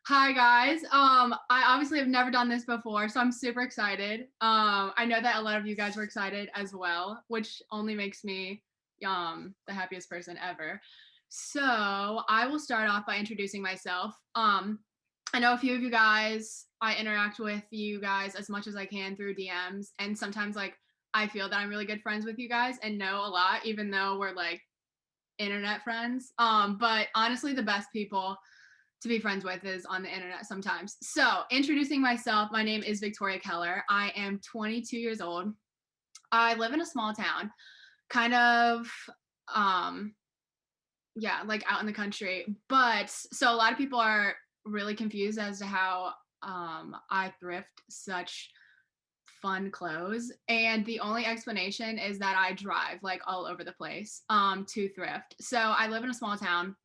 Hi guys. I obviously have never done this before, so I'm super excited. I know that a lot of you guys were excited as well, which only makes me the happiest person ever. So I will start off by introducing myself. I know a few of you guys. I interact with you guys as much as I can through DMs, and sometimes like I feel that I'm really good friends with you guys and know a lot, even though we're like internet friends. But honestly, the best people to be friends with is on the internet sometimes. So, introducing myself, my name is Victoria Keller. I am 22 years old. I live in a small town, kind of, um, yeah, like out in the country. But so a lot of people are really confused as to how I thrift such fun clothes. And the only explanation is that I drive like all over the place to thrift. So, I live in a small town.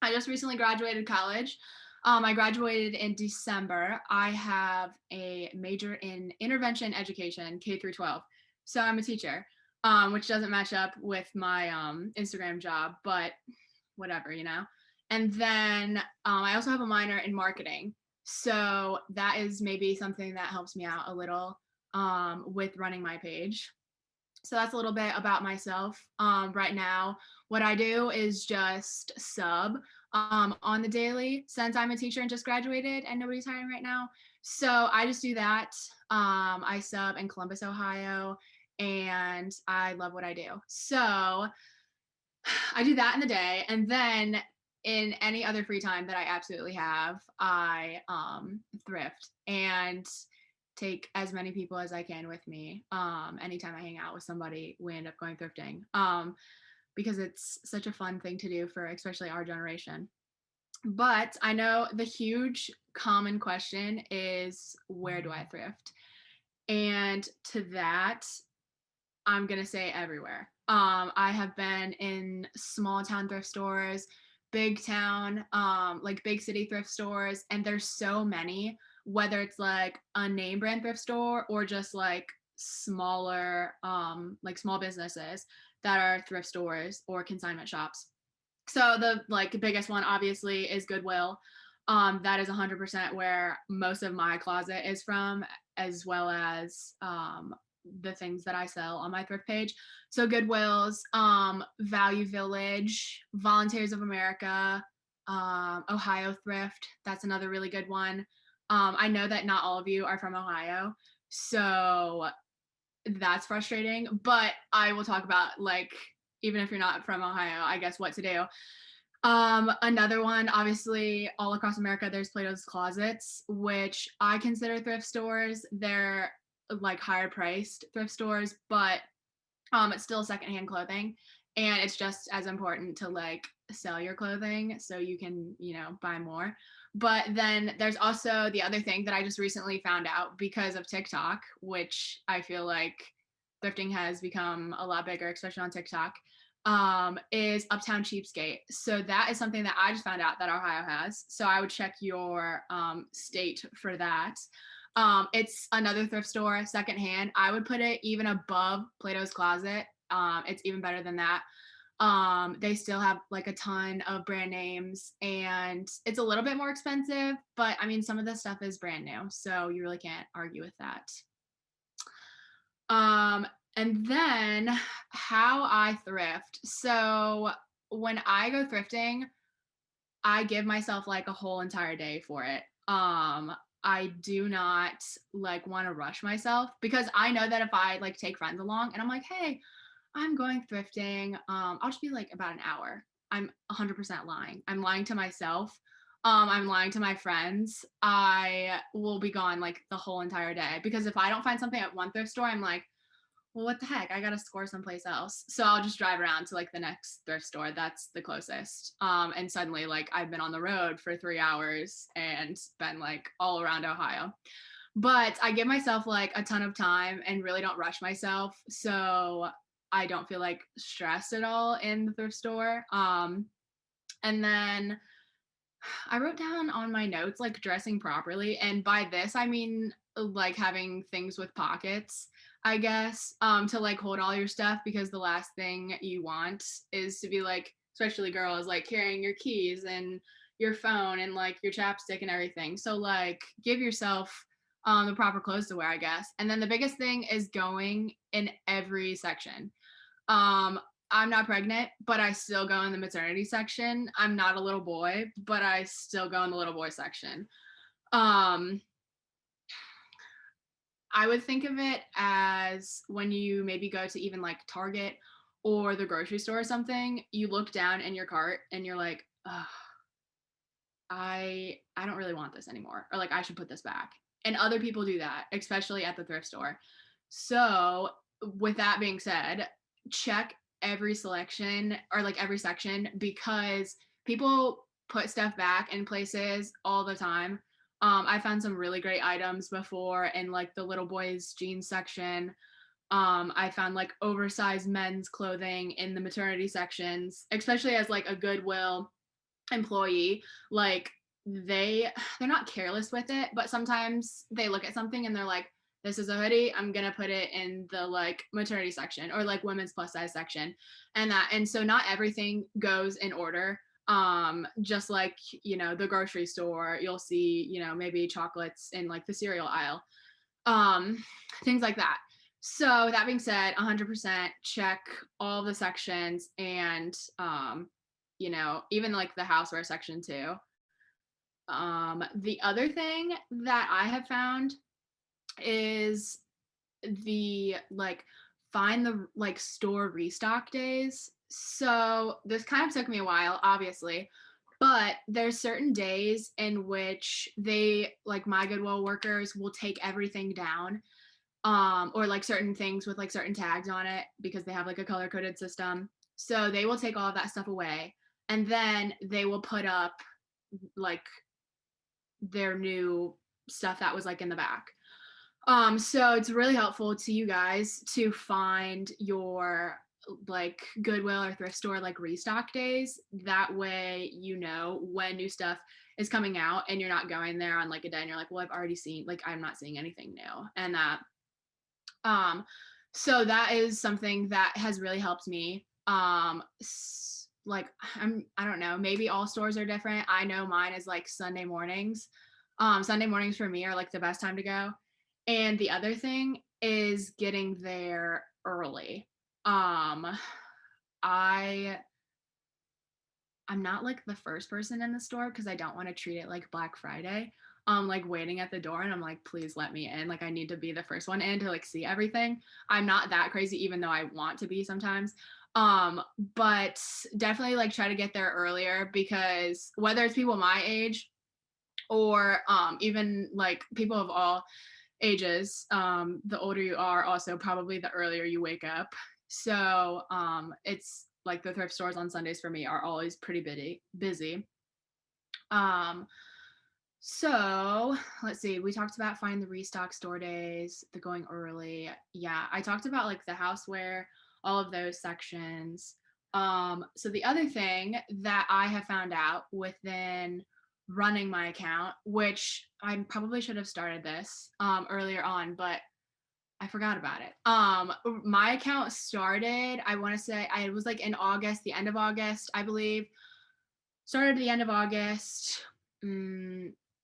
I just recently graduated college. I graduated in December. I have a major in intervention education, K through 12. So I'm a teacher, which doesn't match up with my Instagram job, but whatever. And then I also have a minor in marketing. So that is maybe something that helps me out a little with running my page. So that's a little bit about myself. Right now, what I do is just sub on the daily since I'm a teacher and just graduated and nobody's hiring right now. So I just do that. I sub in Columbus, Ohio, and I love what I do. So I do that in the day, and then in any other free time that I absolutely have, I thrift and take as many people as I can with me. Anytime I hang out with somebody, we end up going thrifting because it's such a fun thing to do for especially our generation. But I know the huge common question is, where do I thrift? And to that, I'm gonna say everywhere. I have been in small town thrift stores, big town, like big city thrift stores, and there's so many. Whether it's like a name brand thrift store or just like smaller, like small businesses that are thrift stores or consignment shops. So the like biggest one obviously is Goodwill. That is 100% where most of my closet is from, as well as the things that I sell on my thrift page. So Goodwill's, Value Village, Volunteers of America, Ohio Thrift. That's another really good one. I know that not all of you are from Ohio, so that's frustrating. But I will talk about like even if you're not from Ohio, I guess what to do. Another one, obviously, all across America, there's Plato's Closets, which I consider thrift stores. They're like higher priced thrift stores, but it's still secondhand clothing, and it's just as important to like sell your clothing so you can, buy more. But then there's also the other thing that I just recently found out because of TikTok, which I feel like thrifting has become a lot bigger, especially on TikTok, is Uptown Cheapskate. So that is something that I just found out that Ohio has. So I would check your state for that. It's another thrift store, secondhand. I would put it even above Plato's Closet. It's even better than that. They still have like a ton of brand names and it's a little bit more expensive, but I mean, some of the stuff is brand new. So you really can't argue with that. Um, and then how I thrift. So when I go thrifting, I give myself like a whole entire day for it. I do not like want to rush myself because I know that if I like take friends along and I'm like, hey, I'm going thrifting, I'll just be like about an hour. I'm 100% lying. I'm lying to myself. I'm lying to my friends. I will be gone like the whole entire day because if I don't find something at one thrift store, I'm like, well, what the heck? I gotta score someplace else. So I'll just drive around to like the next thrift store that's the closest. And suddenly, like, I've been on the road for 3 hours and been like all around Ohio. But I give myself like a ton of time and really don't rush myself. So I don't feel like stressed at all in the thrift store. And then I wrote down on my notes like dressing properly. And by this, I mean like having things with pockets, I guess, to like hold all your stuff because the last thing you want is to be like, especially girls, like carrying your keys and your phone and like your chapstick and everything. So like give yourself the proper clothes to wear, I guess. And then the biggest thing is going in every section. Um, I'm not pregnant, but I still go in the maternity section. I'm not a little boy, but I still go in the little boy section. Um, I would think of it as when you maybe go to even like Target or the grocery store or something, you look down in your cart and you're like, ugh, I don't really want this anymore, or like I should put this back. And other people do that, especially at the thrift store. So, with that being said, check every selection or like every section, because people put stuff back in places all the time. I found some really great items before in like the little boys jeans section. I found like oversized men's clothing in the maternity sections, especially as like a Goodwill employee. Like they're not careless with it, but sometimes they look at something and they're like, this is a hoodie, I'm gonna put it in the like maternity section or like women's plus size section. And so not everything goes in order. Just like, you know, the grocery store, you'll see, you know, maybe chocolates in like the cereal aisle, um things like that. So that being said, 100% check all the sections, and you know, even like the houseware section too. The other thing that I have found is the like find the like store restock days. So this kind of took me a while, obviously, but there's certain days in which they like my Goodwill workers will take everything down, or like certain things with like certain tags on it because they have like a color coded system. So they will take all of that stuff away, and then they will put up like their new stuff that was like in the back. So it's really helpful to you guys to find your like Goodwill or thrift store like restock days. That way, you know when new stuff is coming out, and you're not going there on like a day and you're like, well, I've already seen, like, I'm not seeing anything new. And that um so that is something that has really helped me. Like I don't know, maybe all stores are different. I know mine is like Sunday mornings. Sunday mornings for me are like the best time to go. And the other thing is getting there early. Um I I'm not like the first person in the store because I don't want to treat it like Black Friday. Like waiting at the door and I'm like, please let me in. Like I need to be the first one in to like see everything. I'm not that crazy, even though I want to be sometimes. But definitely like try to get there earlier, because whether it's people my age or even like people of all ages, the older you are, also probably the earlier you wake up. So it's like the thrift stores on Sundays for me are always pretty busy. Um, so let's see. We talked about finding the restock store days, the going early. Yeah, I talked about like the houseware, all of those sections. So the other thing that I have found out within running my account, which I probably should have started this earlier on, but I forgot about it. My account started, I want to say I was like in August, the end of August, I believe. Started at the end of August.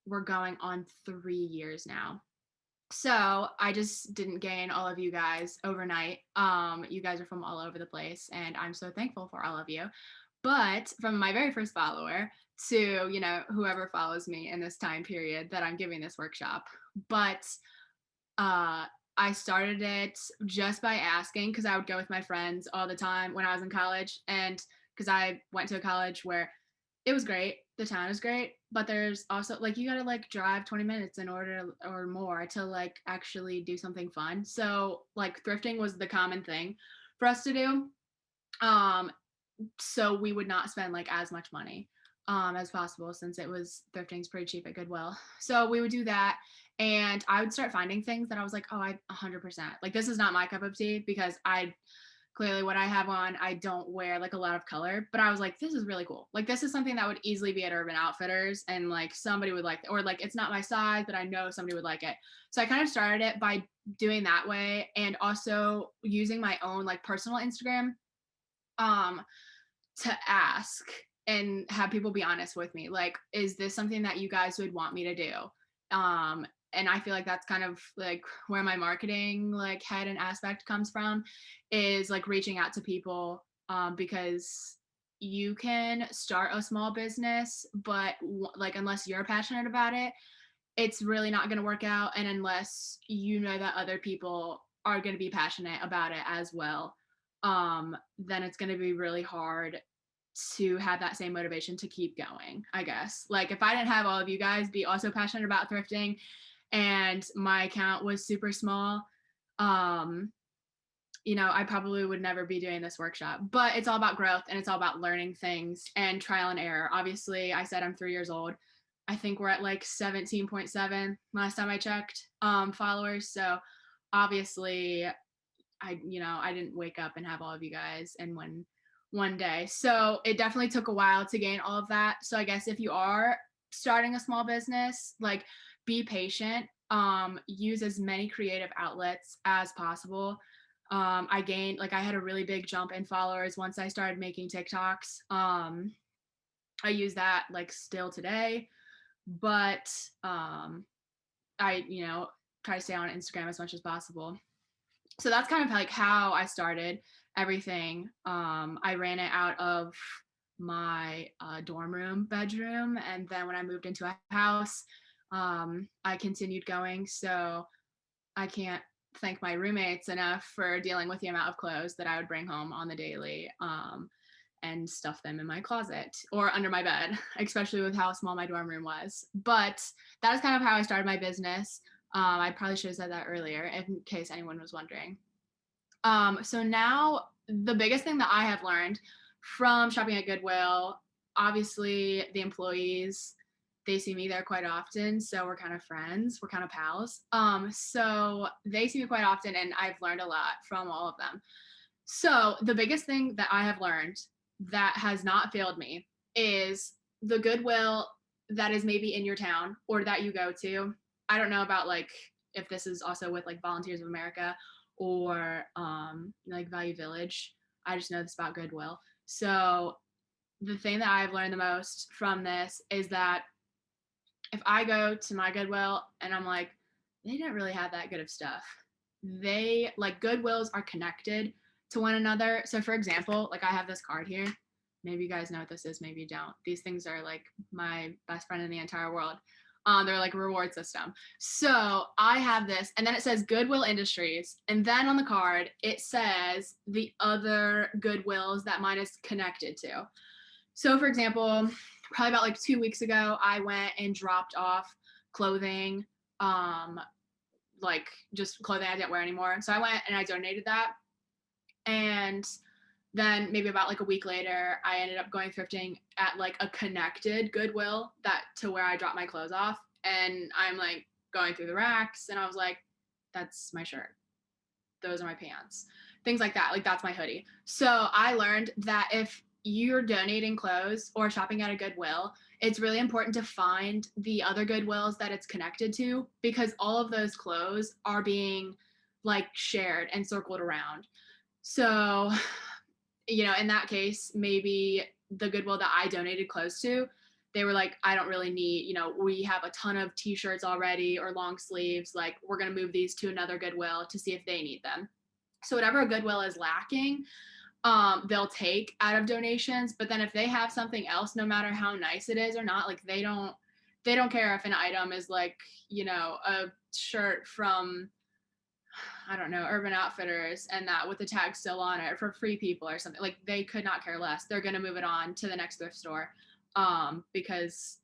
We're going on 3 years now. So I just didn't gain all of you guys overnight. You guys are from all over the place, and I'm so thankful for all of you. But from my very first follower to, you know, whoever follows me in this time period that I'm giving this workshop. But uh I started it just by asking, because I would go with my friends all the time when I was in college, and because I went to a college where it was great, the town is great, but there's also like you gotta like drive 20 minutes in order or more to like actually do something fun. So like thrifting was the common thing for us to do. Um, so we would not spend like as much money as possible, since it was thrifting's pretty cheap at Goodwill. So we would do that, and I would start finding things that I was like, oh, I 100% like, this is not my cup of tea, because I clearly what I have on, I don't wear like a lot of color, but I was like, this is really cool. Like this is something that would easily be at Urban Outfitters, and like somebody would like, or like it's not my size, but I know somebody would like it. So I kind of started it by doing that way, and also using my own like personal Instagram. Um to ask and have people be honest with me. Like, is this something that you guys would want me to do? Um, and I feel like that's kind of like where my marketing like head and aspect comes from, is like reaching out to people, because you can start a small business, but like unless you're passionate about it, it's really not going to work out. And unless you know that other people are going to be passionate about it as well, then it's going to be really hard to have that same motivation to keep going, I guess. Like if I didn't have all of you guys be also passionate about thrifting and my account was super small, um, I probably would never be doing this workshop. But it's all about growth and it's all about learning things and trial and error. Obviously, I said I'm 3 years old. I think we're at like 17.7 last time I checked, followers. So obviously I didn't wake up and have all of you guys in one day. So it definitely took a while to gain all of that. So I guess if you are starting a small business, like be patient, use as many creative outlets as possible. I had a really big jump in followers once I started making TikToks. I use that like still today, but I try to stay on Instagram as much as possible. So that's kind of like how I started everything. I ran it out of my dorm room bedroom, and then when I moved into a house, I continued going. So I can't thank my roommates enough for dealing with the amount of clothes that I would bring home on the daily, and stuff them in my closet or under my bed, especially with how small my dorm room was. But that is kind of how I started my business. I probably should have said that earlier in case anyone was wondering. So now the biggest thing that I have learned from shopping at Goodwill, obviously the employees, they see me there quite often. So we're kind of friends, we're kind of pals. So they see me quite often and I've learned a lot from all of them. So the biggest thing that I have learned that has not failed me is the Goodwill that is maybe in your town or that you go to. I don't know about like if this is also with like Volunteers of America or like Value Village. I just know this about Goodwill. So the thing that I've learned the most from this is that if I go to my Goodwill and I'm like, they didn't really have that good of stuff. They like Goodwills are connected to one another. So for example, like I have this card here. Maybe you guys know what this is, maybe you don't. These things are like my best friend in the entire world. They're like a reward system. So I have this, and then it says Goodwill Industries, and then on the card it says the other Goodwills that mine is connected to. So for example, probably about like 2 weeks ago, I went and dropped off clothing, like just clothing I didn't wear anymore. So I went and I donated that. And then maybe about like a week later, I ended up going thrifting at like a connected Goodwill that to where I dropped my clothes off. And I'm like going through the racks and I was like, that's my shirt. Those are my pants. Things like that. Like that's my hoodie. So I learned that if you're donating clothes or shopping at a Goodwill, it's really important to find the other Goodwills that it's connected to because all of those clothes are being like shared and circled around. So, in that case, maybe the Goodwill that I donated clothes to, they were like, I don't really need, we have a ton of t-shirts already or long sleeves. Like, we're going to move these to another Goodwill to see if they need them. So whatever a Goodwill is lacking, they'll take out of donations. But then if they have something else, no matter how nice it is or not, like they don't care if an item is like, a shirt from, I don't know, Urban Outfitters and that with the tag still on it for Free People or something. Like they could not care less. They're going to move it on to the next thrift store, because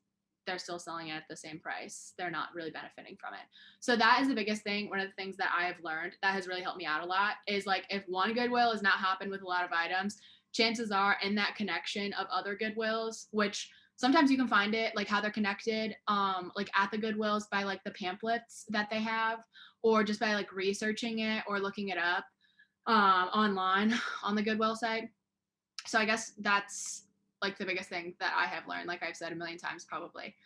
they're still selling it at the same price. They're not really benefiting from it. So that is the biggest thing. One of the things that I have learned that has really helped me out a lot is like if one Goodwill is not hopping with a lot of items, chances are in that connection of other Goodwills, which sometimes you can find it like how they're connected, like at the Goodwills by like the pamphlets that they have, or just by like researching it or looking it up online on the Goodwill site. So I guess that's like the biggest thing that I have learned, like I've said a million times probably.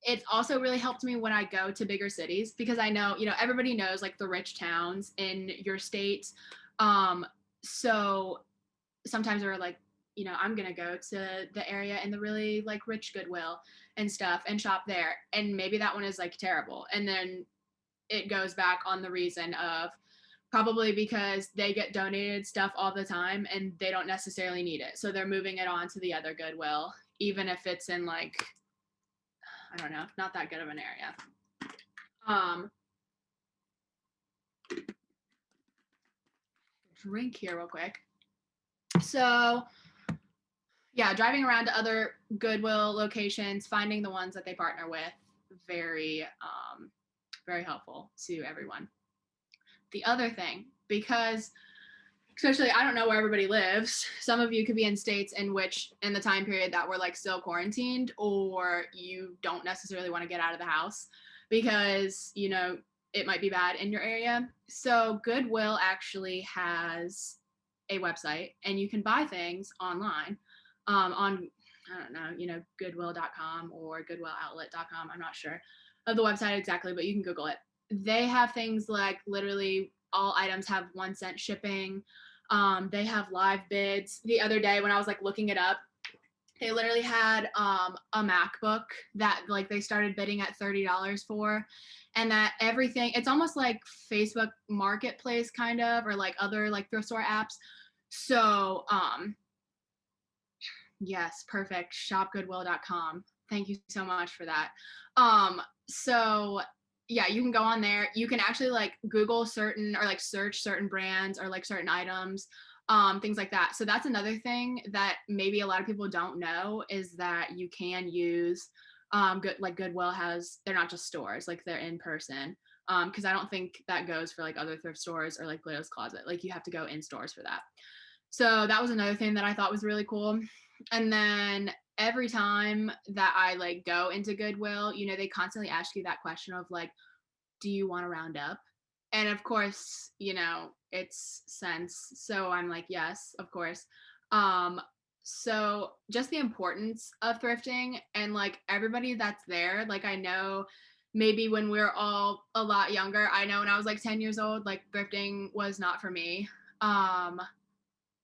It's also really helped me when I go to bigger cities because I know, everybody knows like the rich towns in your state. So sometimes we're like, I'm gonna go to the area in the really like rich Goodwill and stuff and shop there, and maybe that one is like terrible, and then it goes back on the reason of probably because they get donated stuff all the time and they don't necessarily need it, so they're moving it on to the other Goodwill, even if it's in like, I don't know, not that good of an area. Drink here real quick. So yeah, driving around to other Goodwill locations, finding the ones that they partner with, very very helpful to everyone. The other thing, because especially, I don't know where everybody lives, some of you could be in states in which in the time period that we're like still quarantined, or you don't necessarily want to get out of the house because it might be bad in your area. So Goodwill actually has a website, and you can buy things online on, I don't know, goodwill.com or goodwilloutlet.com. I'm not sure of the website exactly, but you can Google it. They have things like literally all items have 1 cent shipping. They have live bids. The other day when I was like looking it up, they literally had a MacBook that like they started bidding at $30 for, and that everything, it's almost like Facebook Marketplace kind of, or like other like thrift store apps. So yes, perfect. Shopgoodwill.com. Thank you so much for that. So yeah, you can go on there. You can actually like Google certain, or like search certain brands or like certain items, things like that. So that's another thing that maybe a lot of people don't know, is that you can use like Goodwill has, they're not just stores, like they're in person. Because I don't think that goes for like other thrift stores or like Glow's Closet. Like you have to go in stores for that. So that was another thing that I thought was really cool. And then every time that I like go into Goodwill, they constantly ask you that question of like, do you want to round up? And of course, it's cents. So I'm like, yes, of course. So just the importance of thrifting, and like everybody that's there, like I know maybe when we are all a lot younger, I know when I was like 10 years old, like thrifting was not for me.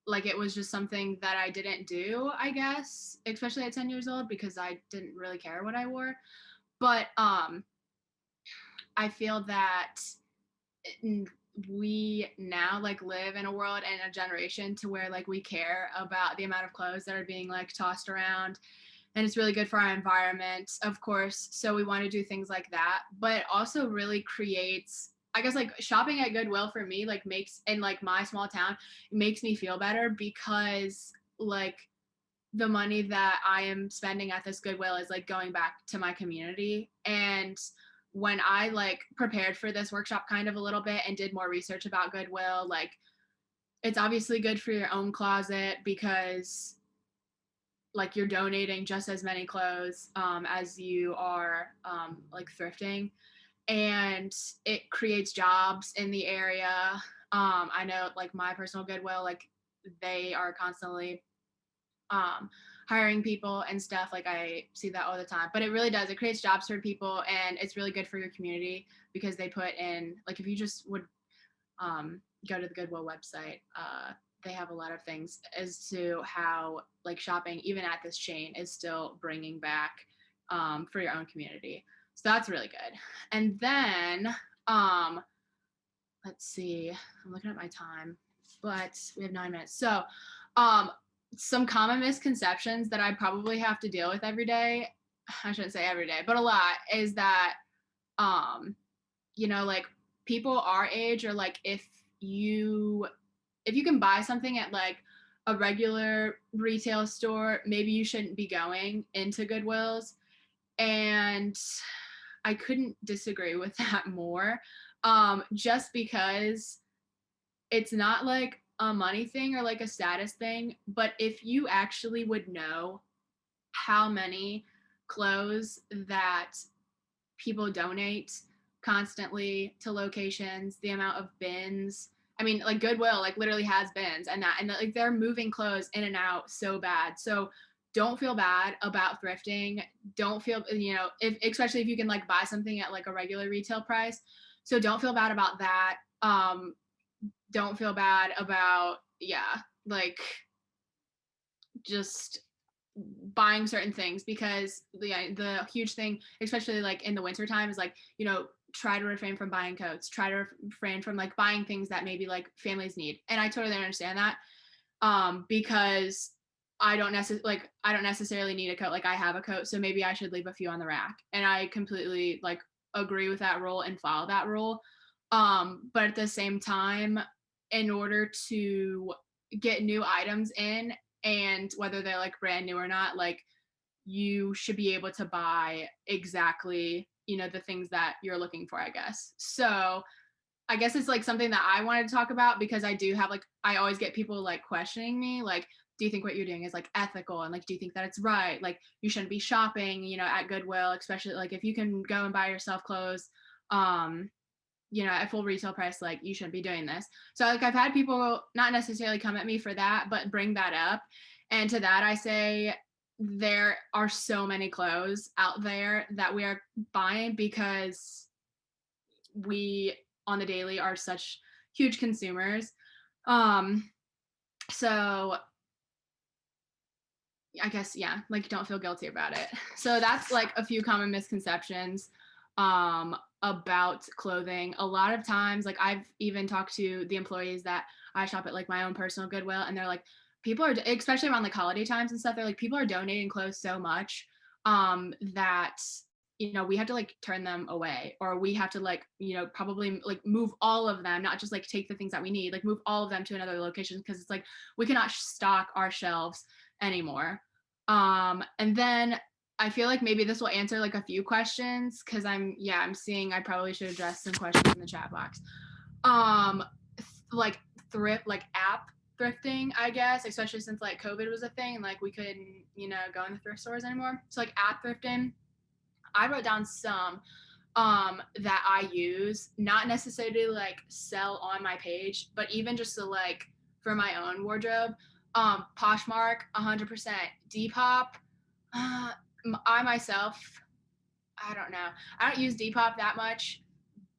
Like it was just something that I didn't do, I guess, especially at 10 years old, because I didn't really care what I wore. But I feel that we now like live in a world and a generation to where like we care about the amount of clothes that are being like tossed around, and it's really good for our environment, of course. So we want to do things like that, but it also really creates, I guess, like shopping at Goodwill for me like makes, in like my small town, it makes me feel better, because like the money that I am spending at this Goodwill is like going back to my community. And when I like prepared for this workshop kind of a little bit and did more research about Goodwill, like it's obviously good for your own closet, because like you're donating just as many clothes as you are like thrifting, and it creates jobs in the area. I know like my personal Goodwill, like they are constantly hiring people and stuff. Like I see that all the time, but it really does, it creates jobs for people, and it's really good for your community, because they put in, like if you just would go to the Goodwill website, they have a lot of things as to how like shopping even at this chain is still bringing back for your own community. So that's really good. And then let's see, I'm looking at my time, but we have 9 minutes. So some common misconceptions that I probably have to deal with every day, I shouldn't say every day, but a lot, is that like people our age, or like if you can buy something at like a regular retail store, maybe you shouldn't be going into Goodwills. And I couldn't disagree with that more. Just because it's not like a money thing or like a status thing, but if you actually would know how many clothes that people donate constantly to locations, the amount of bins. I mean, like Goodwill, like literally has bins and that, and like they're moving clothes in and out so bad. So don't feel bad about thrifting. Don't feel, if especially if you can like buy something at like a regular retail price. So don't feel bad about that. Don't feel bad about, like just buying certain things, because the huge thing, especially like in the winter time, is like, try to refrain from buying coats, try to refrain from like buying things that maybe like families need. And I totally understand that, because I don't necessarily need a coat. Like I have a coat, so maybe I should leave a few on the rack. And I completely like agree with that rule and follow that rule. But at the same time, in order to get new items in, and whether they're like brand new or not, like you should be able to buy exactly, the things that you're looking for, I guess. So I guess it's like something that I wanted to talk about, because I do have like, I always get people like questioning me, like, do you think what you're doing is like ethical? And like, do you think that it's right? Like, you shouldn't be shopping, at Goodwill, especially like if you can go and buy yourself clothes, um, at full retail price, like you shouldn't be doing this. So like I've had people not necessarily come at me for that, but bring that up. And to that I say, there are so many clothes out there that we are buying because we on the daily are such huge consumers. Um, so I guess, yeah, like don't feel guilty about it. So that's like a few common misconceptions about clothing. A lot of times, like I've even talked to the employees that I shop at like my own personal Goodwill, and they're like, people are, especially around like holiday times and stuff, they're like, people are donating clothes so much that we have to like turn them away, or we have to like probably like move all of them, not just like take the things that we need, like move all of them to another location, because it's like we cannot stock our shelves anymore. And then I feel like maybe this will answer like a few questions, because I'm seeing I probably should address some questions in the chat box. Like thrift, like app thrifting, I guess, especially since like COVID was a thing and like we couldn't, go in the thrift stores anymore. So like app thrifting, I wrote down some that I use, not necessarily like sell on my page, but even just to like for my own wardrobe. Poshmark, 100%. Depop, I myself, I don't know. I don't use Depop that much,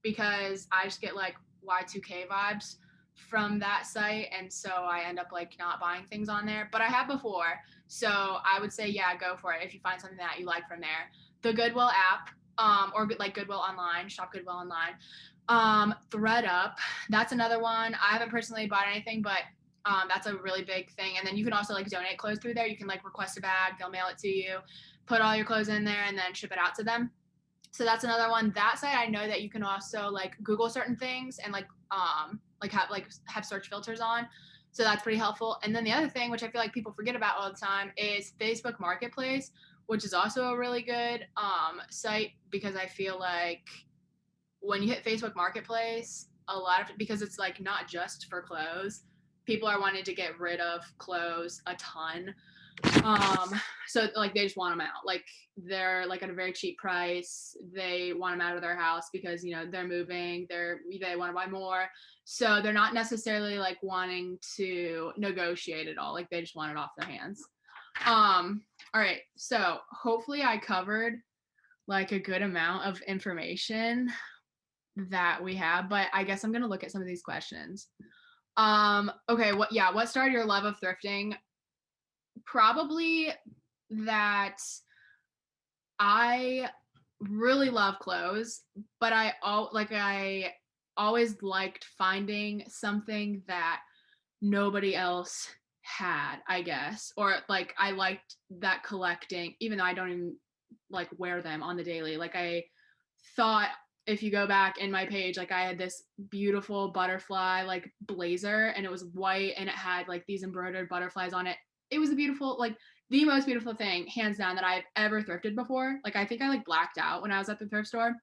because I just get like Y2K vibes from that site, and so I end up like not buying things on there. But I have before, so I would say, yeah, go for it if you find something that you like from there. The Goodwill app, or like Goodwill online, shop Goodwill online. ThreadUp, that's another one. I haven't personally bought anything, but that's a really big thing. And then you can also like donate clothes through there. You can like request a bag, they'll mail it to you, put all your clothes in there, and then ship it out to them. So that's another one. That site, I know that you can also like Google certain things and have search filters on. So that's pretty helpful. And then the other thing, which I feel like people forget about all the time, is Facebook Marketplace, which is also a really good site, because I feel like when you hit Facebook Marketplace, a lot of, because it's like not just for clothes, people are wanting to get rid of clothes a ton. So like they just want them out, like they're like at a very cheap price, they want them out of their house because they're moving, they want to buy more, so they're not necessarily like wanting to negotiate at all, like they just want it off their hands. All right, so hopefully I covered like a good amount of information that we have, but I guess I'm gonna look at some of these questions. Okay, what started your love of thrifting? Probably that I really love clothes, but I always liked finding something that nobody else had, I guess. Or like I liked that collecting, even though I don't even like wear them on the daily. Like I thought, if you go back in my page, like I had this beautiful butterfly like blazer, and it was white and it had like these embroidered butterflies on it. It was a beautiful, like the most beautiful thing, hands down, that I've ever thrifted before. Like I think I like blacked out when I was at the thrift store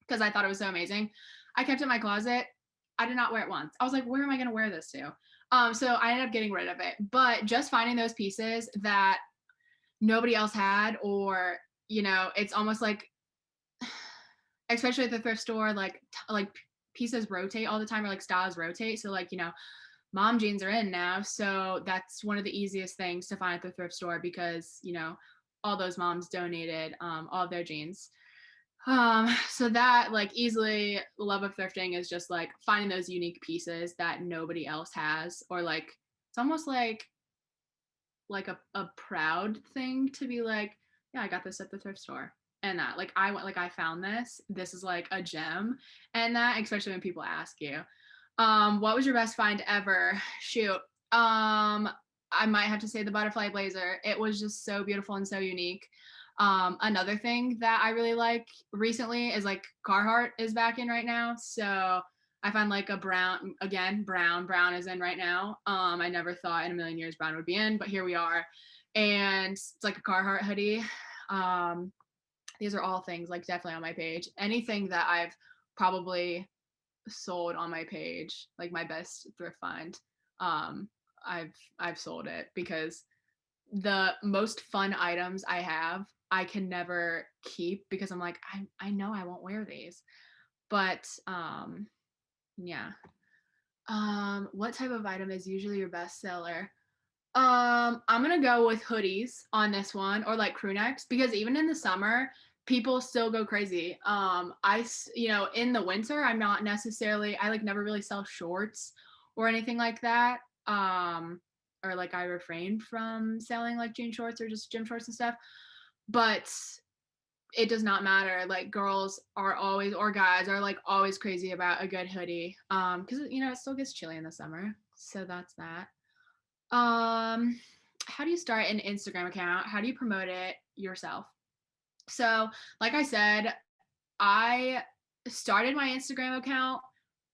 because I thought it was so amazing. I kept it in my closet. I did not wear it once. I was like, where am I going to wear this to? So I ended up getting rid of it. But just finding those pieces that nobody else had, or it's almost like, especially at the thrift store, like pieces rotate all the time, or like styles rotate. So like mom jeans are in now, so that's one of the easiest things to find at the thrift store, because all those moms donated all of their jeans. So that like easily, love of thrifting is just like finding those unique pieces that nobody else has, or like it's almost like like a proud thing to be like, yeah, I got this at the thrift store. And that like I went like I found this is like a gem. And that, especially when people ask you. What was your best find ever? Shoot. I might have to say the butterfly blazer. It was just so beautiful and so unique. Another thing that I really like recently is like Carhartt is back in right now. So I find like a brown, again, brown is in right now. I never thought in a million years brown would be in, but here we are. And it's like a Carhartt hoodie. Um, these are all things like definitely on my page. Anything that I've probably sold on my page, like my best thrift find, um, I've sold it because the most fun items I have, I can never keep because I'm like, I know I won't wear these. But yeah. What type of item is usually your best seller? I'm gonna go with hoodies on this one, or like crew necks, because even in the summer, people still go crazy. In the winter, I'm not necessarily, I like never really sell shorts or anything like that. Or like I refrain from selling like jean shorts or just gym shorts and stuff. But it does not matter. Like girls are always, or guys are like always crazy about a good hoodie. Because it still gets chilly in the summer. So that's that. Um, how do you start an Instagram account? How do you promote it yourself? So, like I said, I started my Instagram account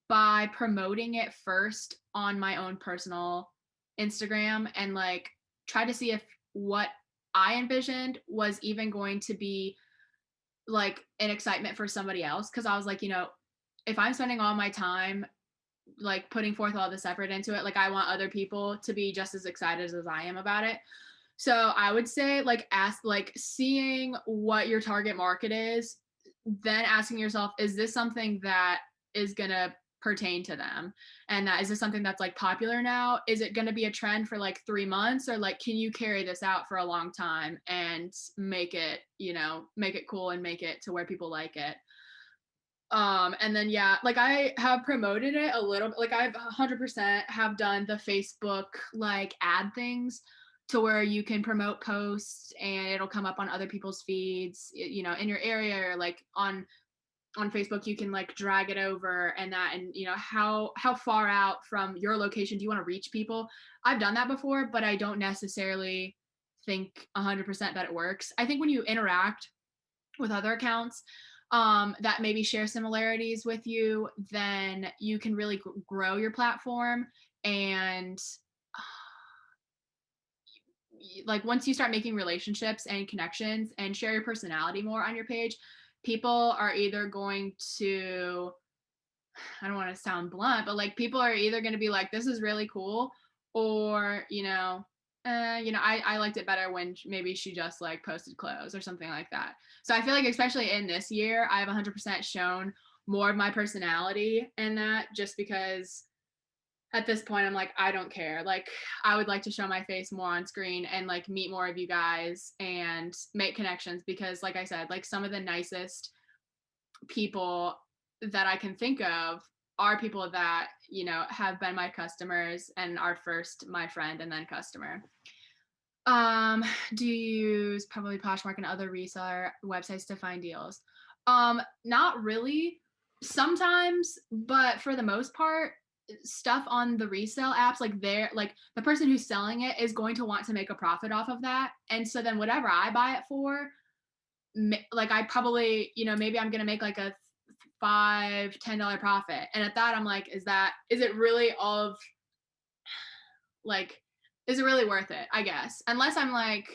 by promoting it first on my own personal Instagram and like try to see if what I envisioned was even going to be like an excitement for somebody else. Cause I was like, if I'm spending all my time like putting forth all this effort into it, like I want other people to be just as excited as I am about it. So I would say like ask, like seeing what your target market is, then asking yourself, is this something that is gonna pertain to them? And that, is this something that's like popular now? Is it gonna be a trend for like 3 months, or like can you carry this out for a long time and make it, make it cool and make it to where people like it? And then yeah, like I have promoted it a little bit. Like I've 100% have done the Facebook like ad things to where you can promote posts and it'll come up on other people's feeds, in your area, or like on Facebook you can like drag it over and that, and how far out from your location do you want to reach people? I've done that before, but I don't necessarily think 100% that it works. I think when you interact with other accounts that maybe share similarities with you, then you can really grow your platform. And like once you start making relationships and connections and share your personality more on your page, people are either going to, I don't want to sound blunt, but like people are either going to be like, this is really cool, or, I liked it better when maybe she just like posted clothes or something like that. So I feel like, especially in this year, I've 100% shown more of my personality in that, just because at this point I'm like, I don't care. Like I would like to show my face more on screen and like meet more of you guys and make connections, because like I said, like some of the nicest people that I can think of are people that, have been my customers and are first my friend and then customer. Um, do you use probably Poshmark and other reseller websites to find deals? Not really. Sometimes, but for the most part, stuff on the resale apps, like they're like the person who's selling it is going to want to make a profit off of that. And so then whatever I buy it for, like I probably, maybe I'm gonna make like a $5-10 profit, and at that I'm like, is it really all of, like, is it really worth it? I guess, unless I'm like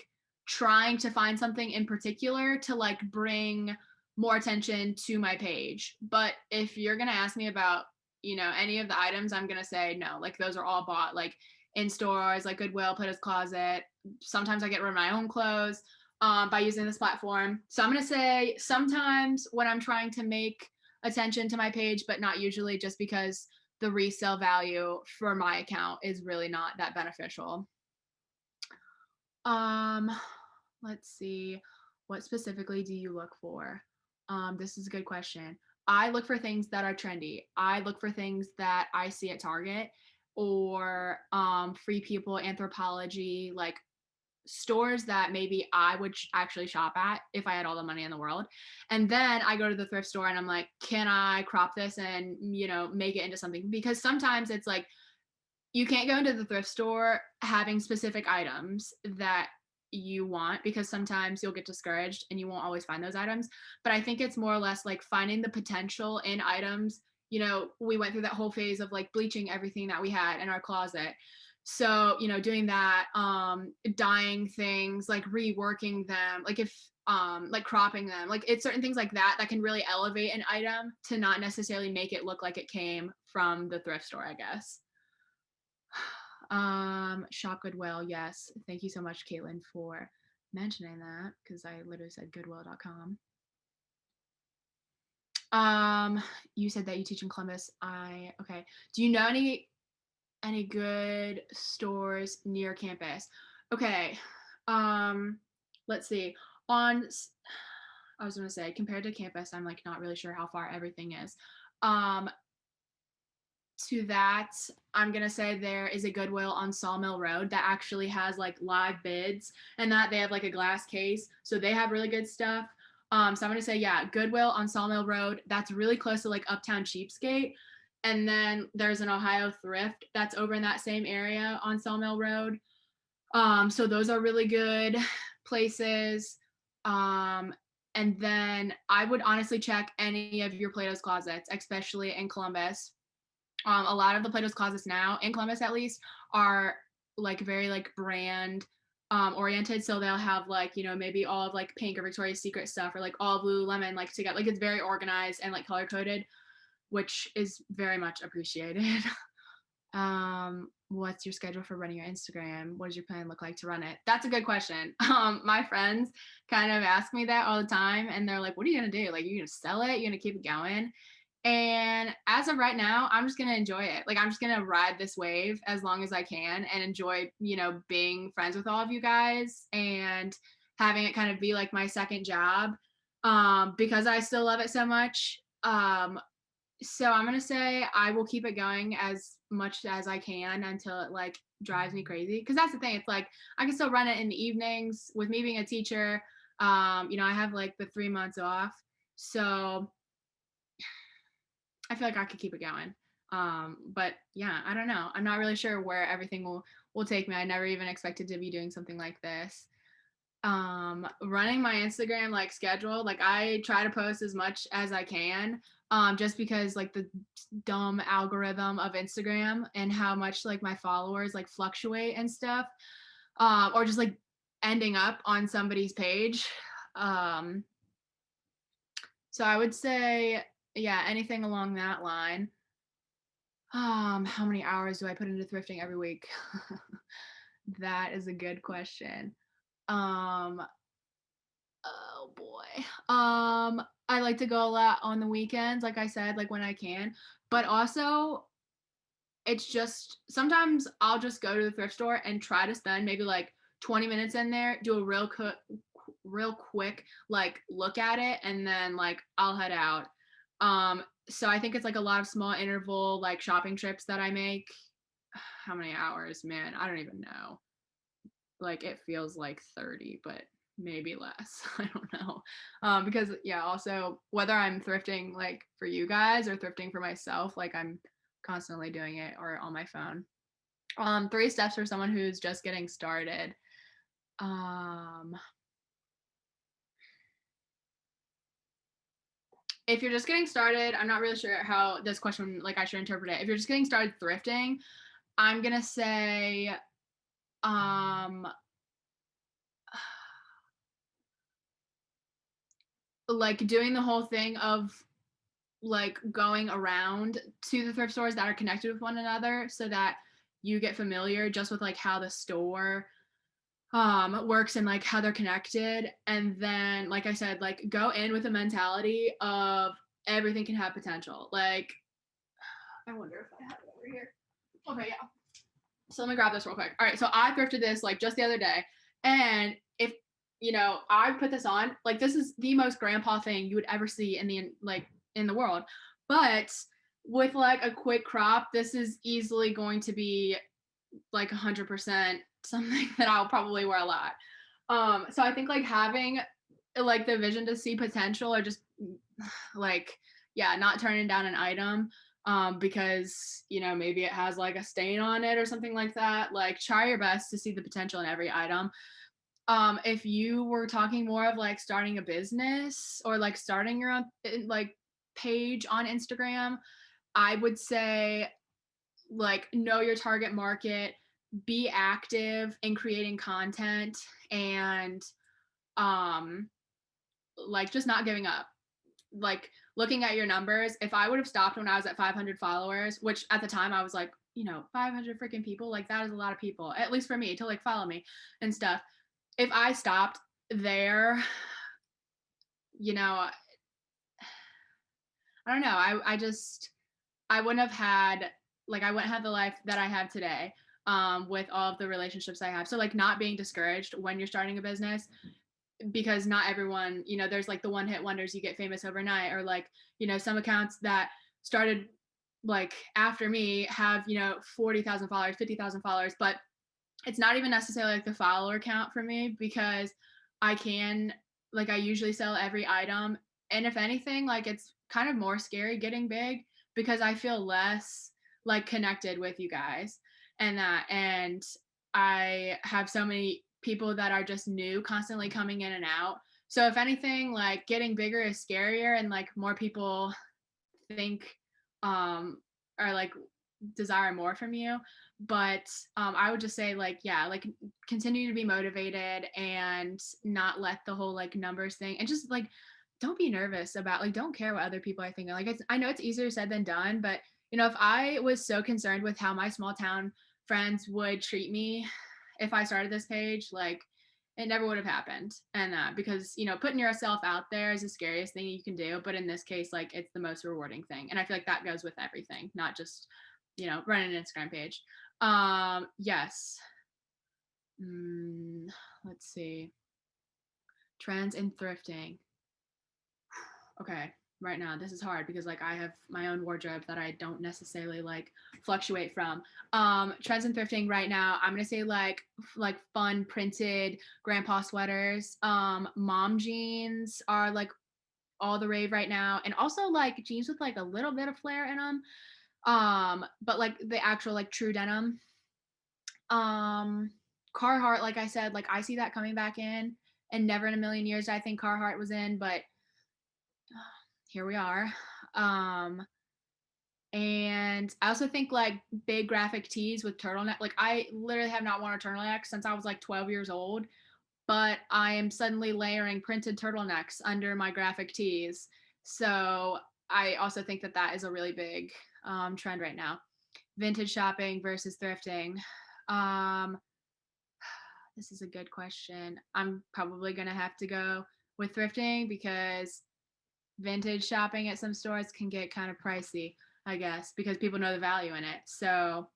trying to find something in particular to like bring more attention to my page. But if you're gonna ask me about, any of the items, I'm gonna say no. Like those are all bought like in stores, like Goodwill, Plato's Closet. Sometimes I get rid of my own clothes by using this platform. So I'm gonna say sometimes when I'm trying to make attention to my page, but not usually, just because the resale value for my account is really not that beneficial. Um, let's see. What specifically do you look for? This is a good question. I look for things that are trendy. I look for things that I see at Target, or Free People, Anthropologie, like stores that maybe I would actually shop at if I had all the money in the world. And then I go to the thrift store and I'm like, can I crop this and, make it into something? Because sometimes it's like you can't go into the thrift store having specific items that you want, because sometimes you'll get discouraged and you won't always find those items. But I think it's more or less like finding the potential in items. We went through that whole phase of like bleaching everything that we had in our closet. So, doing that, dyeing things, like reworking them, like if like cropping them, like it's certain things like that that can really elevate an item to not necessarily make it look like it came from the thrift store, I guess. Shop Goodwill, yes. Thank you so much, Caitlin, for mentioning that, because I literally said goodwill.com. You said that you teach in Columbus. Okay. Do you know any good stores near campus? Okay. Let's see. I was gonna say, compared to campus, I'm like not really sure how far everything is. To that, I'm gonna say there is a Goodwill on Sawmill Road that actually has like live bids, and that they have like a glass case, so they have really good stuff. So I'm gonna say, yeah, Goodwill on Sawmill Road. That's really close to like Uptown Cheapskate. And then there's an Ohio Thrift that's over in that same area on Sawmill Road. So those are really good places. And then I would honestly check any of your Plato's Closets, especially in Columbus. A lot of the Plato's Closets now, in Columbus at least, are like very like brand oriented. So they'll have like, maybe all of like Pink or Victoria's Secret stuff, or like all Lululemon like together. Like it's very organized and like color coded, which is very much appreciated. What's your schedule for running your Instagram? What does your plan look like to run it? That's a good question. My friends kind of ask me that all the time, and they're like, what are you gonna do? Like, you gonna sell it? You gonna keep it going? And as of right now, I'm just gonna enjoy it. Like, I'm just gonna ride this wave as long as I can and enjoy, being friends with all of you guys and having it kind of be like my second job. Because I still love it so much. So I'm gonna say I will keep it going as much as I can until it like drives me crazy. Because that's the thing. It's like I can still run it in the evenings with me being a teacher. I have like the 3 months off, so I feel like I could keep it going. But yeah, I don't know. I'm not really sure where everything will take me. I never even expected to be doing something like this. Running my Instagram like schedule, like I try to post as much as I can, just because like the dumb algorithm of Instagram and how much like my followers like fluctuate and stuff, or just like ending up on somebody's page. um so I would say, yeah, anything along that line. How many hours do I put into thrifting every week? That is a good question. um Oh boy. I like to go a lot on the weekends, like I said, like when I can. But also, it's just sometimes I'll just go to the thrift store and try to spend maybe like 20 minutes in there, do a real quick like look at it, and then like I'll head out. So I think it's like a lot of small interval like shopping trips that I make. How many hours, man? I don't even know. Like it feels like 30, but maybe less. I don't know. Because yeah, also whether I'm thrifting like for you guys or thrifting for myself, like I'm constantly doing it or on my phone. 3 steps for someone who's just getting started. If you're just getting started, I'm not really sure how this question like I should interpret it. If you're just getting started thrifting, I'm gonna say um like doing the whole thing of like going around to the thrift stores that are connected with one another, so that you get familiar just with like how the store works and like how they're connected. And then like I said, like go in with a mentality of everything can have potential. Like I wonder if I have it over here. Okay, yeah. So let me grab this real quick. All right, so I thrifted this like just the other day, and if I put this on, like this is the most grandpa thing you would ever see in the world. But with like a quick crop, this is easily going to be like 100% something that I'll probably wear a lot. So I think like having like the vision to see potential or just like yeah, not turning down an item because you know maybe it has like a stain on it or something like that. Like try your best to see the potential in every item. If you were talking more of like starting a business or like starting your own like page on Instagram, I would say like know your target market, be active in creating content and um like just not giving up. Like looking at your numbers, if I would have stopped when I was at 500 followers, which at the time I was like, you know, 500 freaking people, like that is a lot of people, at least for me to like follow me and stuff. If I stopped there, you know, I don't know. I just I wouldn't have had like I wouldn't have the life that I have today with all of the relationships I have. So like not being discouraged when you're starting a business because not everyone, you know, there's like the one hit wonders, you get famous overnight, or like, you know, some accounts that started like after me have, you know, 40,000 followers, 50,000 followers, but it's not even necessarily like the follower count for me because I can like I usually sell every item, and if anything like it's kind of more scary getting big because I feel less like connected with you guys and I have so many people that are just new constantly coming in and out. So if anything like getting bigger is scarier and like more people think or like desire more from you, but I would just say like yeah, like continue to be motivated and not let the whole like numbers thing and just like don't be nervous about like don't care what other people are thinking. Like I know it's easier said than done, but you know if I was so concerned with how my small town friends would treat me if I started this page, like it never would have happened. And because you know putting yourself out there is the scariest thing you can do, but in this case like it's the most rewarding thing, and I feel like that goes with everything, not just you know running an Instagram page. Yes. mm, let's see, trends in thrifting. Okay, right now this is hard because like I have my own wardrobe that I don't necessarily like fluctuate from. Trends in thrifting right now, I'm gonna say like fun printed grandpa sweaters. Mom jeans are like all the rave right now, and also like jeans with like a little bit of flair in them. But like the actual like true denim. um Carhartt, like I said, like I see that coming back in, and never in a million years I think Carhartt was in, but here we are. Um, and I also think like big graphic tees with turtleneck. Like I literally have not worn a turtleneck since I was like 12 years old, but I am suddenly layering printed turtlenecks under my graphic tees. So I also think that that is a really big trend right now. Vintage shopping versus thrifting. Um, this is a good question. I'm probably gonna have to go with thrifting because vintage shopping at some stores can get kind of pricey, I guess, because people know the value in it. So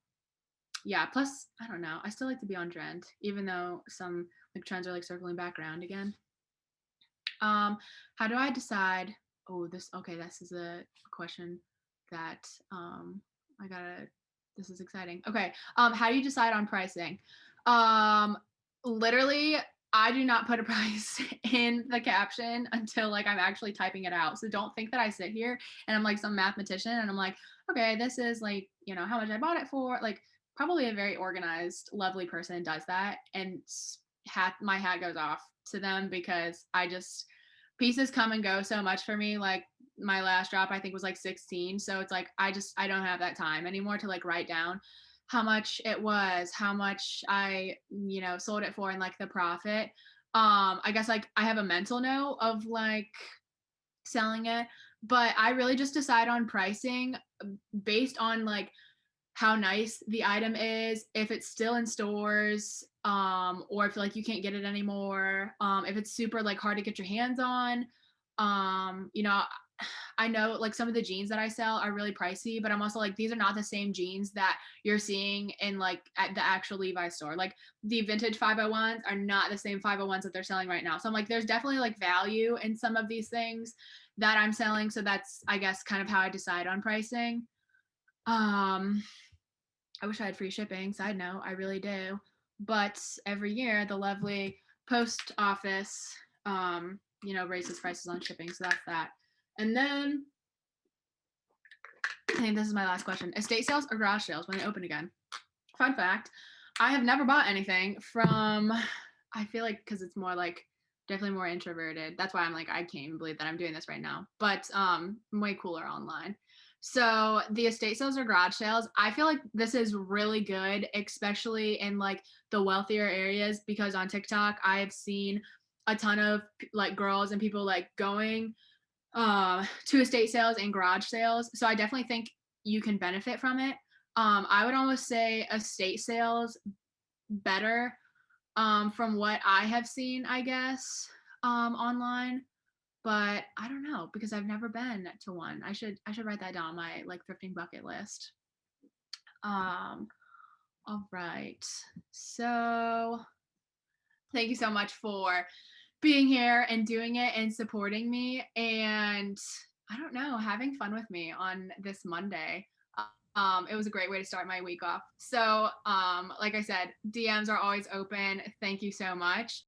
yeah, plus I don't know. I still like to be on trend, even though some like trends are like circling back around again. Um, how do I decide? Oh, this okay, this is a question that I gotta this is exciting. Okay. How do you decide on pricing? Um, literally I do not put a price in the caption until like I'm actually typing it out. So don't think that I sit here and I'm like some mathematician and I'm like, okay, this is like, you know, how much I bought it for. Like probably a very organized, lovely person does that. And my hat goes off to them because I just pieces come and go so much for me. Like my last drop I think was like 16, so it's like I don't have that time anymore to like write down how much it was, how much I you know sold it for, and like the profit. I guess like I have a mental note of like selling it, but I really just decide on pricing based on like how nice the item is, if it's still in stores, or if like you can't get it anymore, if it's super like hard to get your hands on. You know, I know like some of the jeans that I sell are really pricey, but I'm also like these are not the same jeans that you're seeing in like at the actual Levi's store. Like the vintage 501s are not the same 501s that they're selling right now. So I'm like there's definitely like value in some of these things that I'm selling, so that's I guess kind of how I decide on pricing. Um I wish I had free shipping. Side note, I really do. But every year, the lovely post office, raises prices on shipping. So that's that. And then I think this is my last question: estate sales or garage sales when they open again? Fun fact: I have never bought anything from. I feel like because it's more like definitely more introverted. That's why I'm like I can't even believe that I'm doing this right now. But way cooler online. So the estate sales or garage sales, I feel like this is really good, especially in like the wealthier areas, because on TikTok I've seen a ton of like girls and people like going to estate sales and garage sales. So I definitely think you can benefit from it. I would almost say estate sales better from what I have seen, I guess, online. But I don't know because I've never been to one. I should write that down on my like thrifting bucket list. Um, all right. So thank you so much for being here and doing it and supporting me and I don't know, having fun with me on this Monday. It was a great way to start my week off. So, like I said, DMs are always open. Thank you so much.